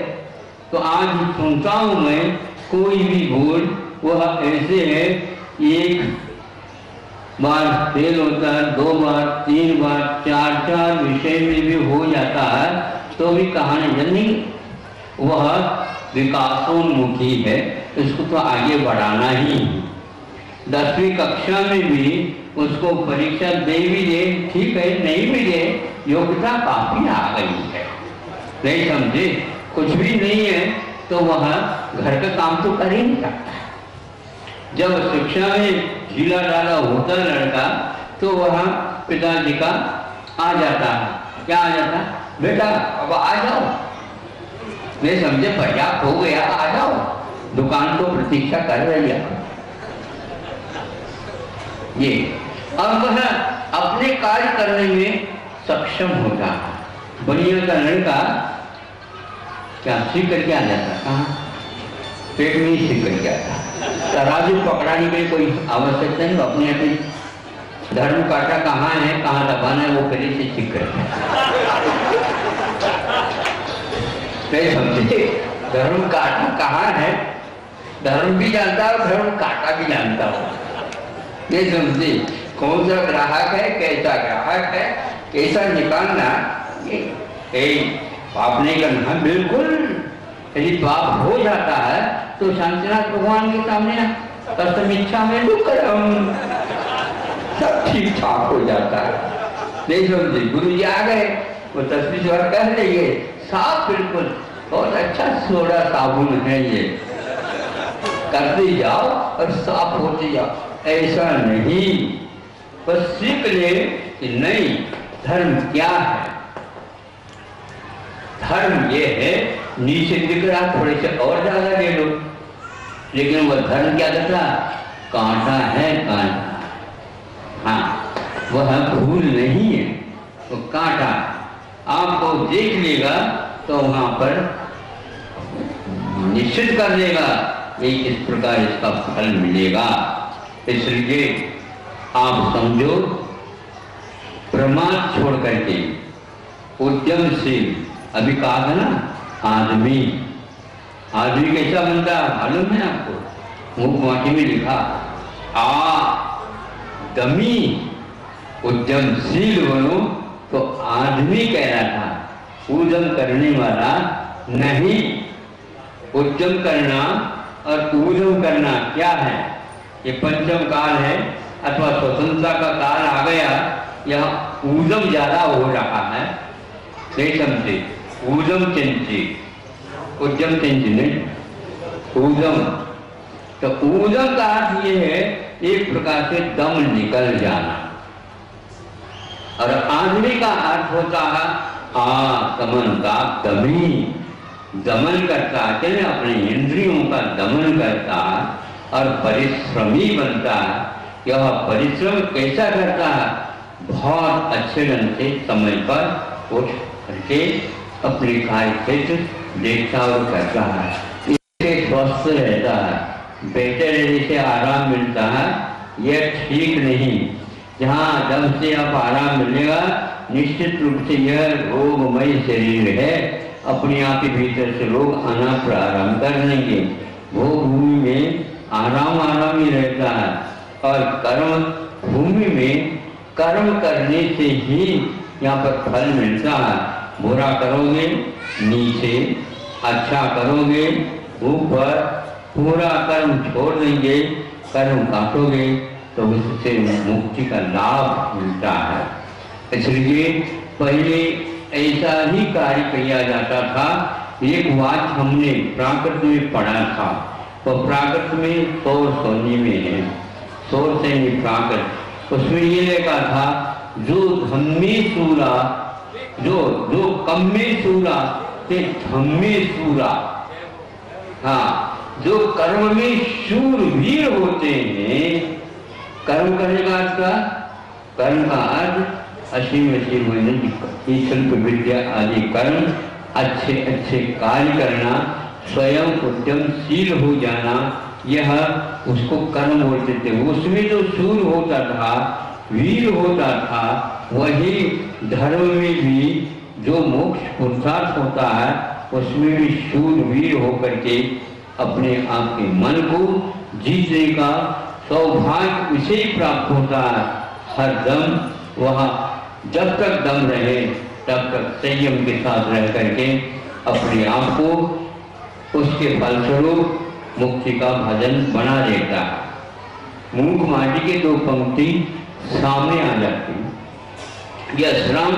तो आज सुनता हूं मैं, कोई भी भूल वह ऐसे है, 1 बार फेल होता है, 2 बार, 3 बार, 4 विषय में भी हो जाता है, तो भी कहानी नहीं, वह विकासोन्मुखी है, इसको तो आगे बढ़ाना ही। 10वीं कक्षा में भी उसको परीक्षा दे भी दे, ठीक है, नहीं भी दे, योग्यता काफी आ गई है। नहीं समझे, कुछ भी नहीं है तो वह घर का काम तो कर ही नहीं सकता। जब शिक्षा में ढीला ढाला होता लड़का तो वह पिताजी का आ जाता है, क्या आ जाता, बेटा अब आ जाओ, नहीं समझे, पर्याप्त हो गया, आ जाओ, दुकान तो प्रतीक्षा कर रही है। ये अब वह अपने कार्य करने में सक्षम होता है। बनिया का लड़का क्या सीख करके आ जाता, कहाँ पेट में ही सीख करके आता। तराजू पकड़ाने के लिए कोई आवश्यकता नहीं, अपने अपने धर्म काटा कहाँ है, कहाँ दबाना है, वो पहले से सीख करके नहीं समझे। धर्म काटा कहाँ है, धर्म भी जानता है, धर्म काटा भी जानता हो। नहीं समझे, कौन सा ग्राहक है, कैसा ग्राहक है, कैसा निकालना, ये पाप नहीं करना बिल्कुल। यदि पाप हो जाता है तो शांतिनाथ भगवान के सामने कस्म इच्छा में दुख करम, सब ठीक ठाक हो जाता है। नहीं समझे, गुरु जी आ गए, वो तस्वीर स्वर कह देंगे, साफ बिल्कुल, बहुत अच्छा सोडा साबुन है ये, करते जाओ और साफ होते जाओ। ऐसा नहीं, बस सीख ले कि नहीं धर्म क्या है। धर्म ये है, नीचे दिख रहा थोड़े से और ज्यादा ले लो, लेकिन वह धर्म क्या करता, कांटा है, कांटा, हाँ वह भूल नहीं है, वो कांटा आपको देख लेगा तो वहां पर निश्चित कर देगा ये इस प्रकार इसका फल मिलेगा। इसलिए आप समझो, प्रमाद छोड़ करके उद्यमशील, अभी कहा था ना, आदमी, आदमी कैसा बनता है मालूम है आपको, मुख माटी में लिखा, दमी उद्यमशील बनो तो आदमी कह रहा था, उद्यम करने वाला नहीं। उद्यम करना और उद्यम करना क्या है, ये पंचम काल है अथवा स्वतंत्रता का काल आ गया, यह उद्यम ज्यादा हो रहा है। नहीं समझे, उद्यम चिंती, उद्यम चिंती नहीं, उद्यम, तो उद्यम का अर्थ ये है एक प्रकार से दम निकल जाना, और आदमी का अर्थ होता है दमन का, दमी, दमन करता है, अपने इंद्रियों का दमन करता है और परिश्रमी बनता है। यह परिश्रम कैसा करता है, बहुत अच्छे ढंग से समय पर उठ करके अपने कार्य क्षेत्र देखता और करता है, इससे स्वस्थ रहता है, बेहतर जैसे आराम मिलता है। यह ठीक नहीं, जहाँ जब से आप आराम मिलेगा निश्चित रूप से यह रोगमय शरीर है, अपने आप के भीतर से रोग आना प्रारंभ कर लेंगे। भोग भूमि में आराम ही रहता है, और कर्म भूमि में कर्म करने से ही यहाँ पर फल मिलता है। बुरा करोगे नीचे, अच्छा करोगे ऊपर, पूरा कर्म छोड़ देंगे, कर्म काटोगे तो उससे मुक्ति का लाभ मिलता है। इसलिए पहले ऐसा ही कार्य किया जाता था। एक बात हमने प्राकृत में पढ़ा था, तो प्राकृत में सौर सोनी में है, सौर से नहीं प्राकृत, उसमें ये लिखा था जो धम्मे सूरा, जो कम्मे सूरा से धम्मे सूरा, हाँ जो कर्म में शूरवीर होते हैं। कर्म करने का अर्थ का, कर्म का अर्थ असीम शिल्प विद्या आदि कर्म, अच्छे अच्छे कार्य करना, स्वयं उद्यमशील हो जाना, यह उसको कर्म बोलते थे। उसमें जो शूर होता था, वीर होता था, वही धर्म में भी जो मोक्ष पुरुषार्थ होता है उसमें भी शूर वीर होकर के अपने आप के मन को जीतने का सौभाग्य उसे ही प्राप्त होता है। हर दम वह जब तक दम रहे तब तक संयम के साथ रह करके अपने आप को उसके फलस्वरूप मुक्ति का भजन बना देता है। मूक माटी के 2 पंक्ति सामने आ जाती है। यह श्रम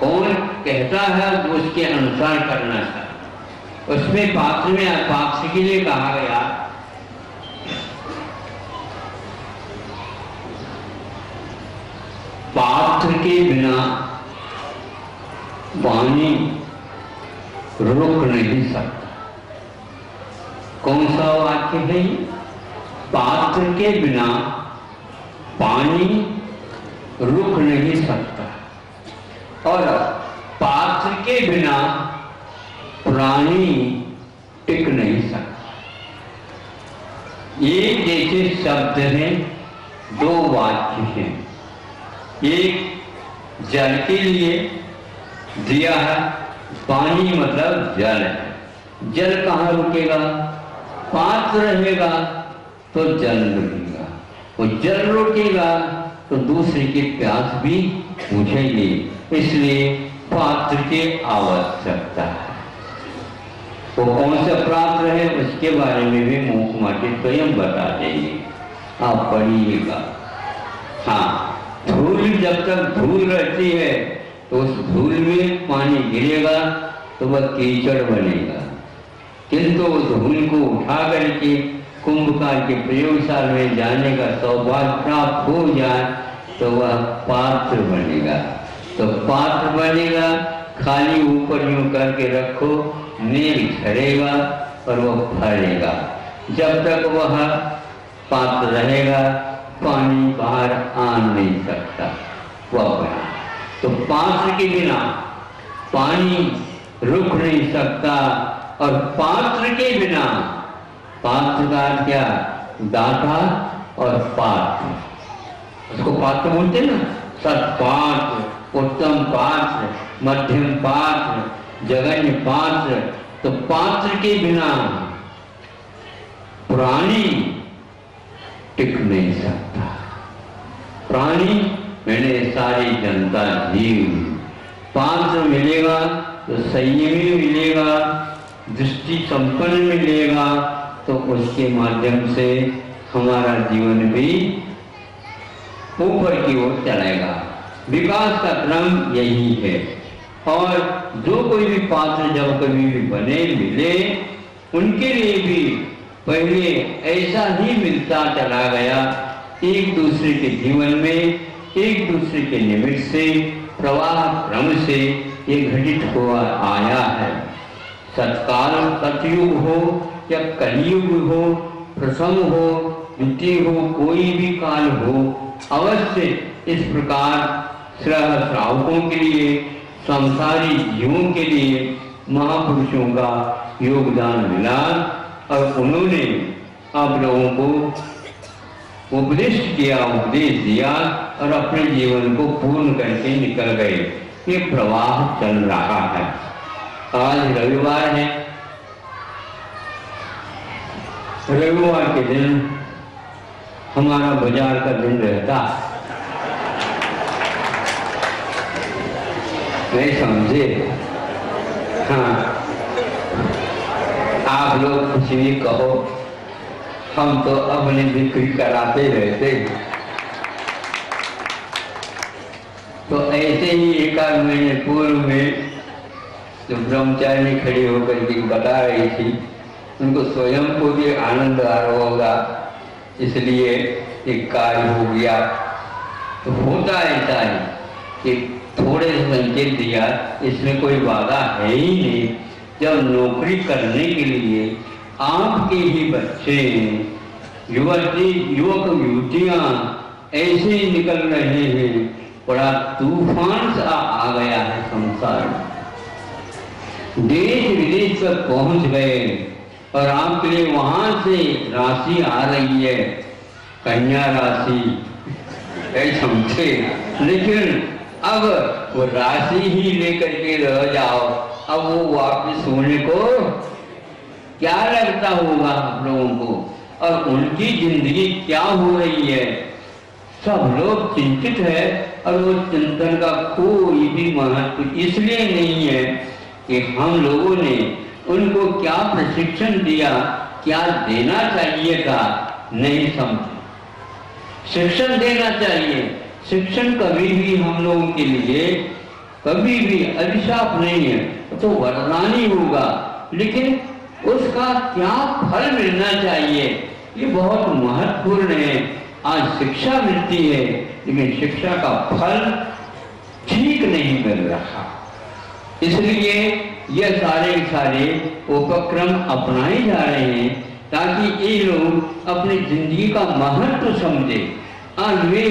कौन कहता है तो उसके अनुसार करना चाहिए। उसमें पात्र में अपाक्ष के लिए कहा गया पात्र के बिना पानी रुक नहीं सकता। कौन सा वाक्य है? पात्र के बिना पानी रुक नहीं सकता और पात्र के बिना प्राणी टिक नहीं सकता। एक जैसे शब्द हैं, 2 वाक्य हैं। एक जल के लिए दिया है, पानी मतलब जल है। जल कहाँ रुकेगा? पात्र रहेगा तो जल रुकेगा, वो जल रुकेगा तो दूसरे की प्यास भी बुझेगी। इसलिए पात्र की आवश्यकता है। वो कौन सा पात्र है उसके बारे में भी मूक माटी स्वयं बता देंगे, आप पढ़िएगा। हाँ, धूल जब तक धूल रहती है तो उस धूल में पानी गिरेगा तो वह कीचड़ बनेगा, किंतु उस धूल को उठा करके कुंभकार के प्रयोगशाला में जाने का सौभाग्य प्राप्त हो जाए तो वह पात्र बनेगा। तो पात्र बनेगा, खाली ऊपर यूं करके रखो, नील झरेगा और वह फरेगा। जब तक वह पात्र रहेगा पानी बाहर आ नहीं सकता, वह बना। तो पात्र के बिना पानी रुक नहीं सकता और पात्र के बिना, पात्र का क्या? दाता और पात्र, उसको पात्र बोलते ना, सत्पात्र, उत्तम पात्र, मध्यम पात्र, जघन्य पात्र। तो पात्र के बिना प्राणी टिक नहीं सकता। प्राणी मैंने सारी जनता जीव, पात्र मिलेगा तो संयमी मिलेगा, दृष्टि संपन्न मिलेगा, तो उसके माध्यम से हमारा जीवन भी ऊपर की ओर चलेगा। विकास का क्रम यही है। और जो कोई भी पात्र जब कभी भी बने मिले, उनके लिए भी पहले ऐसा ही मिलता चला गया, एक दूसरे के जीवन में, एक दूसरे के निमित्त से, प्रवाह क्रम से ये घटित हुआ आया है। सत्काल सतयुग हो या कलयुग हो, प्रथम हो, द्वितीय हो, कोई भी काल हो, अवश्य इस प्रकार श्रावकों के लिए, संसारी जीवों के लिए महापुरुषों का योगदान मिला और उन्होंने आप लोगों को उपदेश किया, उपदेश दिया और अपने जीवन को पूर्ण करके निकल गए। ये प्रवाह चल रहा है। आज रविवार है, रविवार के दिन हमारा बाजार का दिन रहता, नहीं समझे? हाँ, आप लोग कुछ भी कहो, हम तो अपनी बिक्री कराते रहते। तो ऐसे ही 1 महीने पूर्व में जो ब्रह्मचारिणी खड़ी होकर के बता रही थी, उनको स्वयं को भी आनंद आ रहा होगा, इसलिए एक कार्य हो गया। तो होता ऐसा है कि थोड़े संकेत दिया, इसमें कोई बाधा है ही नहीं। जब नौकरी करने के लिए आपके ही बच्चे, युवती, युवक, युवतियां ऐसे ही निकल रहे हैं, बड़ा तूफान सा आ गया है संसार में, देश विदेश तक पहुंच गए और आपके लिए वहां से राशि आ रही है, कन्या राशि, ऐसे समझे। लेकिन अब वो राशि ही लेकर के रह जाओ, अब वो वापस होने को क्या लगता होगा आप लोगों को, और उनकी जिंदगी क्या हो रही है, सब लोग चिंतित है। और वो चिंतन का कोई भी महत्व इसलिए नहीं है कि हम लोगों ने उनको क्या प्रशिक्षण दिया, क्या देना चाहिए था, नहीं समझे। शिक्षण देना चाहिए। शिक्षण कभी भी हम लोगों के लिए कभी भी अभिशाप नहीं है, तो वरदान ही होगा, लेकिन उसका क्या फल मिलना चाहिए ये बहुत महत्वपूर्ण है। आज शिक्षा मिलती है लेकिन शिक्षा का फल ठीक नहीं मिल रहा, इसलिए ये सारे उपक्रम अपनाए जा रहे हैं ताकि ये लोग अपनी जिंदगी का महत्व समझे। आज वे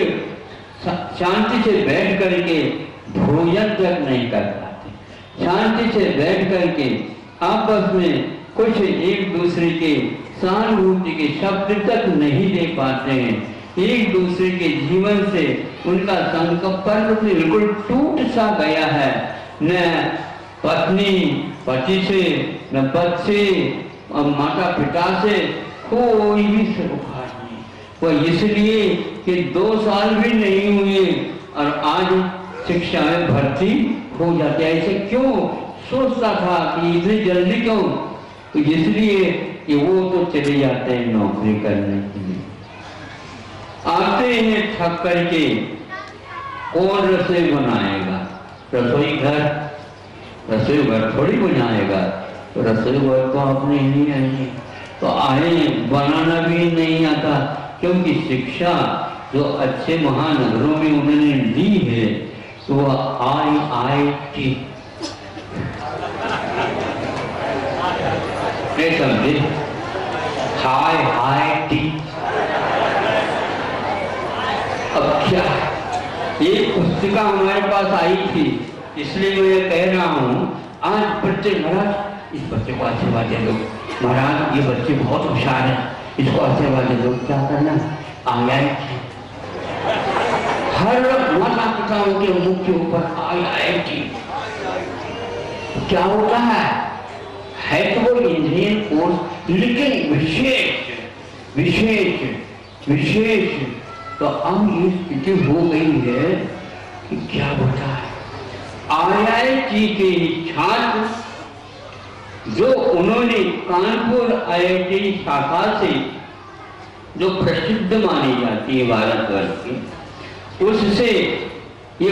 शांति से बैठ करके भोजन तक नहीं कर पाते, शांति से बैठ करके आपस में कुछ एक दूसरे के सहानुभूति के शब्द तक नहीं दे पाते हैं। एक दूसरे के जीवन से उनका संपर्क बिल्कुल टूट सा गया है। न पत्नी पति से, न बच्चे और माता पिता से कोई भी सरोकार नहीं। वो इसलिए कि 2 साल भी नहीं हुए और आज शिक्षा में भर्ती हो जाते हैं। ऐसे क्यों सोचता था कि इतनी जल्दी क्यों? तो इसलिए कि वो तो चले जाते हैं नौकरी करने के लिए, आते हैं थक करके, कौन रसोई बनाएगा? रसोई घर थोड़ी बनाएगा, तो रसोई घर तो अपने ही आएंगे, तो आए बनाना भी नहीं आता, क्योंकि शिक्षा जो अच्छे महानगरों में उन्होंने ली है तो IIT नहीं समझे, हाई टी। अब क्या, एक पुस्तिका हमारे पास आई थी, इसलिए मैं ये कह रहा हूँ, आज बच्चे महाराज इस बच्चे को आशीर्वाद दे दो, महाराज ये बच्चे बहुत होशियार है, इसको आशीर्वाद दे दो। क्या करना? IIT। हर माता पिताओं के मुख के ऊपर IIT। क्या होता है तो वो इंजीनियरिंग कोर्स, लेकिन विशेष तो अब ये स्थिति हो गई है कि क्या होता है, IIT के छात्र जो उन्होंने कानपुर IIT शाखा से जो प्रसिद्ध मानी जाती है भारतवर्ष की, उससे ये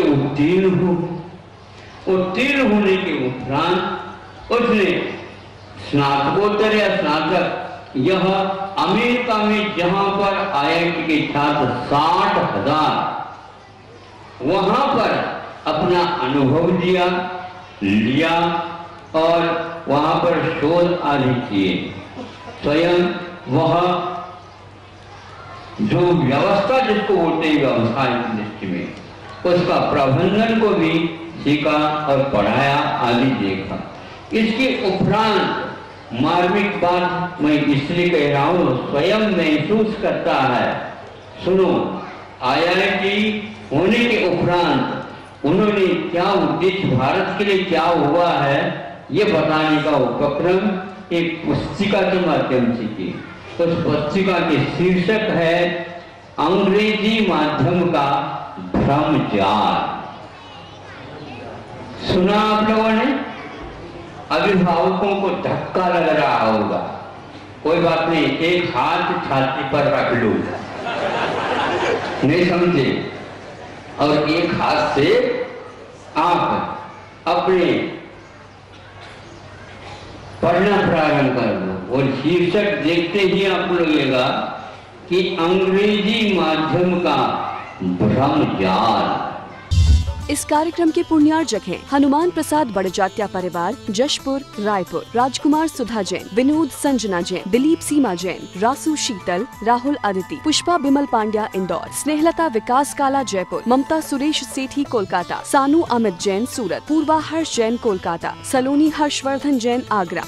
उत्तीर्ण होने के उपरांत उसने स्नातकोत्तर या स्नातक, यह अमेरिका में जहां पर IIT के छात्र 60,000, वहां पर अपना अनुभव लिया और वहां पर शोध आदि किए। स्वयं वह जो व्यवस्था जिसको बोलते हैं व्यवसाय की दृष्टि में, उसका प्रबंधन को भी सीखा और पढ़ाया आदि देखा। इसके उपरांत मार्मिक बात मैं इसलिए कह रहा हूं, स्वयं महसूस करता है। सुनो, IIT होने के उपरांत उन्होंने क्या उद्देश्य, भारत के लिए क्या हुआ है, ये बताने का उपक्रम एक पुस्तिका के माध्यम से की। उस पुस्तिका के शीर्षक है अंग्रेजी माध्यम का भ्रमजाल। सुना आप लोगों ने? अभिभावकों को धक्का लग रहा होगा, कोई बात नहीं, एक हाथ छाती पर रख लो, नहीं समझे, और एक हाथ से आप अपने पढ़ना प्रारंभ कर दो और शीर्षक देखते ही आप लगेगा कि अंग्रेजी माध्यम का भ्रमजाल। इस कार्यक्रम के पुण्यार्जक हैं हनुमान प्रसाद बड़जात्या परिवार, जशपुर, रायपुर, राजकुमार सुधा जैन, विनोद संजना जैन, दिलीप सीमा जैन, रासु शीतल, राहुल अदिति, पुष्पा बिमल पांड्या इंदौर, स्नेहलता विकास काला जयपुर, ममता सुरेश सेठी कोलकाता, सानू अमित जैन सूरत, पूर्वा हर्ष जैन कोलकाता, सलोनी हर्षवर्धन जैन आगरा।